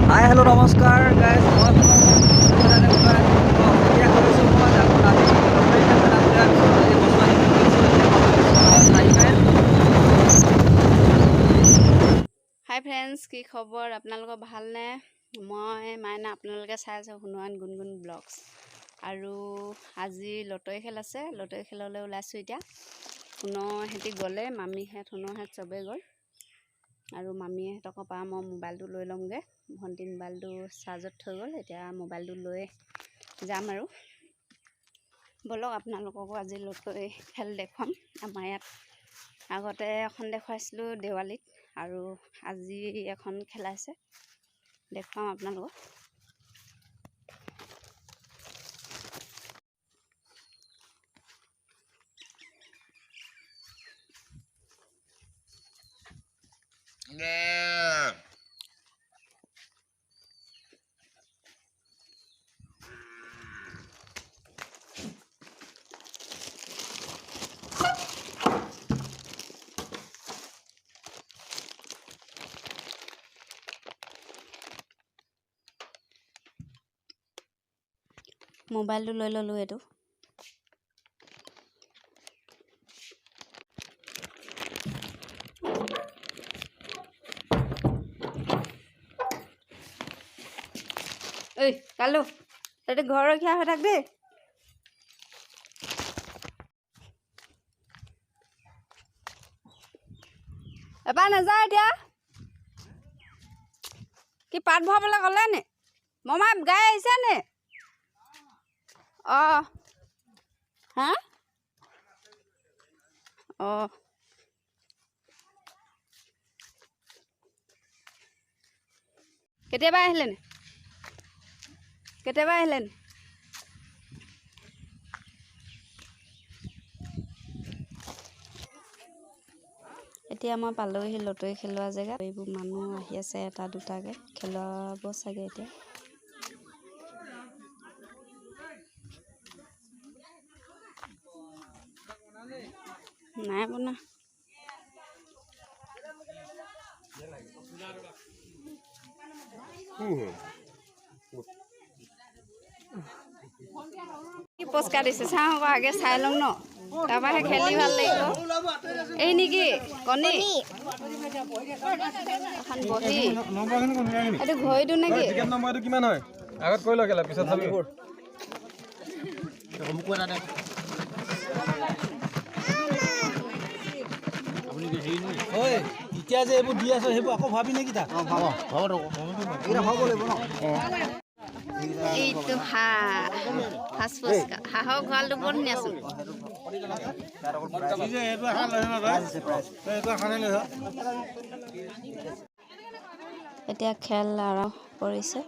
Hi hello' নমস্কাৰ guys হাই friends, কি খবৰ? আপোনালোকৰ ভালনে? মই মাইনা, আপোনালোকে চাই আছে সোণোৱাল গুণগুণ ব্লগছ। আৰু আজি লটৰী খেল আছে, লটৰী খেললৈ ওলাইছোঁ এতিয়া। সোণৰহেঁতি গ'লে, মামীহেঁত সোণৰহেঁত চবেই গ'ল। আৰু মামীহঁতকৰ পৰা মই মোবাইলটো লৈ ল'মগৈ। ভণ্টি মোবাইলটো চাৰ্জত থৈ গ'ল, এতিয়া মোবাইলটো লৈ যাম আৰু। ব'লক আপোনালোককো আজি লটৰী খেল দেখুৱাম। আমাৰ ইয়াত আগতে এখন দেখুৱাইছিলোঁ দেৱালীত, আৰু আজি এখন খেলাইছে, দেখুৱাম আপোনালোকক। মোবাইলটো লৈ ল'লোঁ এইটো। ঐ কালু, তই ঘৰ ৰখীয়া হৈ থাক দেই। এবাৰ নাযায় এতিয়া। কি পাত ভৰাবলৈ ক'লে নে? মমা গাই আহিছে নে? অঁ হা অঁ কেতিয়াবা আহিলেনে? কেতিয়াবা আহিলেনে? এতিয়া মই পালোহি লটৰী খেলোৱা জেগাত। এইবোৰ মানুহ আহি আছে এটা দুটাকৈ, খেলাব চাগে এতিয়া। নাই বনা। কি পুৰস্কাৰ দিছে চাওঁ আকৌ, আগে চাই ল'ম ন, তাৰপৰাহে খেলি ভাল লাগিব। এই নেকি কণী এখন বহি, এইটো ঘড়ীটো নেকি? কিমান হয় আগত কৈ লওক, পিছত চাবি। এতিয়া যে এইবোৰ দি আছো, সেইবোৰ আকৌ ভাবি নেকি তাক? এইটো হাঁহ, ফাৰ্ষ্ট পুৰস্কাৰ। হাঁহৰ গঁৰালটো বৰ ধুনীয়াচোন। এতিয়া খেল আৰম্ভ কৰিছে।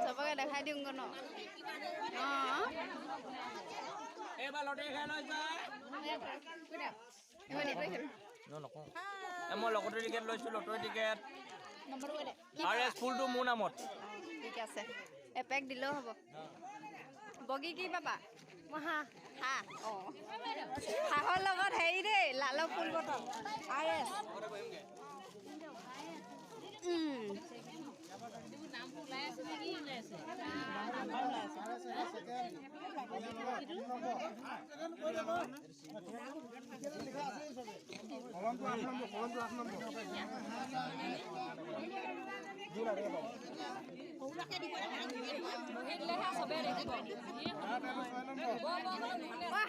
চবকে দেখাই দিওঁগৈ ন। অঁ মই লগতে টিকেট লৈছোঁ, লটৰী টিকেট। ফুলটো মোৰ নামত। ঠিক আছে, এপেক দিলেও হ'ব। বগী কি পাবা? হাঁহ। হাঁহ, অঁ হাঁহৰ লগত হেৰি দেই, লালৰ ফুল বটল।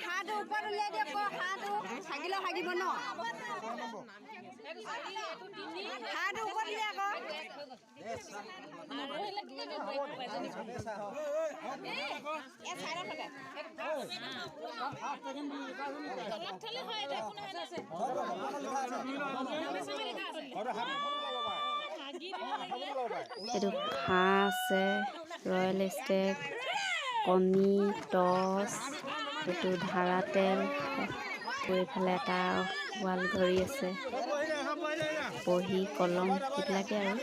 হাঁহটো ওপৰত উলিয়াই দিয়ক, হাঁহটো হাগিলেও হাগিব ন। হাঁহটো ওপৰত উলিয়াই আকৌ। এইটো হাঁহ আছে, ৰয়েল ষ্টেক, কণী, টচ, এইটো ধাৰা তেল, এইফালে এটা ৱাল ঘড়ী আছে। বহী কলম সেইবিলাকে আৰু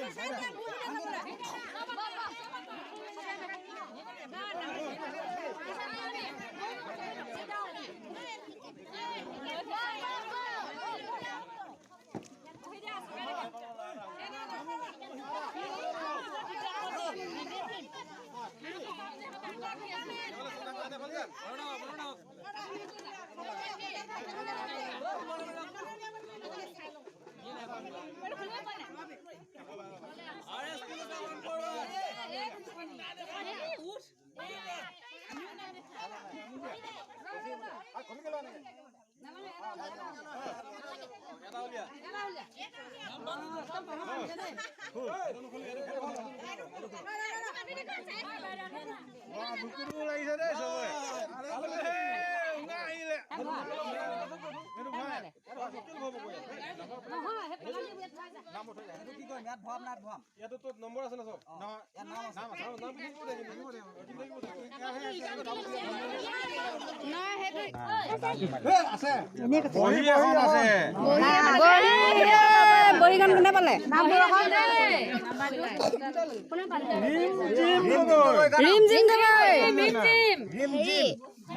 ইয়াতো নম্বৰ আছে না চব বহীখন কোনে পালে ৰিম জিম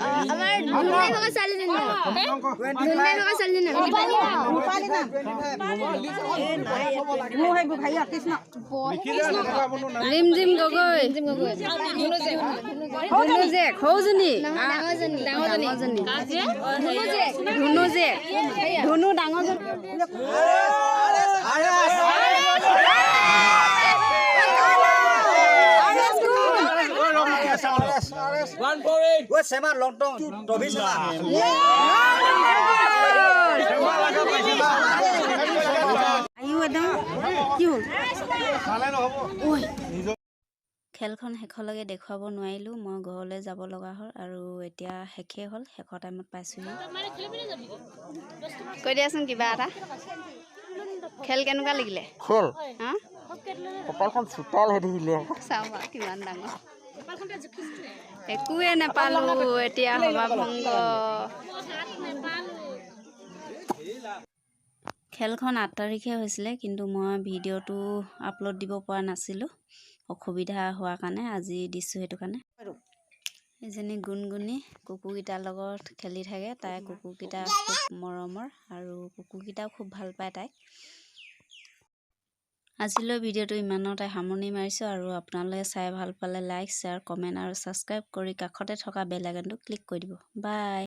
আমাৰ ধুনাই থকা ছোৱালীজনী ধুনাই থকা ছোৱালীজনী ৰিম জিম গগৈ ধুনু জেক সৰুজনী ডাঙৰজনী ধুনু জেক ধুনু ডাঙৰজনী Sema lontong, tobi sema. খেলখন শেষলৈকে দেখুৱাব নোৱাৰিলোঁ মই ঘৰলৈ যাব লগা হ'ল আৰু এতিয়া শেষেই হ'ল শেষৰ টাইমত পাইছোঁহি কৈ দিয়াচোন কিবা এটা খেল কেনেকুৱা লাগিলে Khol. হা Kepalkan sutal hedi hile. চাবা কিমান ডাঙৰ একোৱে নাপালোঁ এতিয়া সভাভংগ খেলখন 8 তাৰিখে হৈছিলে কিন্তু মই ভিডিঅ'টো আপলোড দিব পৰা নাছিলোঁ অসুবিধা হোৱাৰ কাৰণে আজি দিছোঁ সেইটো কাৰণে এজনী গুণগুণী কুকুৰকেইটাৰ লগত খেলি থাকে তাই কুকুৰকেইটা খুব মৰমৰ আৰু কুকুৰকেইটাও খুব ভাল পায় তাইক আজিলৈ ভিডিঅ'টো ইমানতে সামৰণি মাৰিছোঁ আৰু আপোনালোকে চাই ভাল পালে লাইক শ্বেয়াৰ কমেণ্ট আৰু ছাবস্ক্ৰাইব কৰি কাষতে থকা বেল আইকনটো ক্লিক কৰি দিব বাই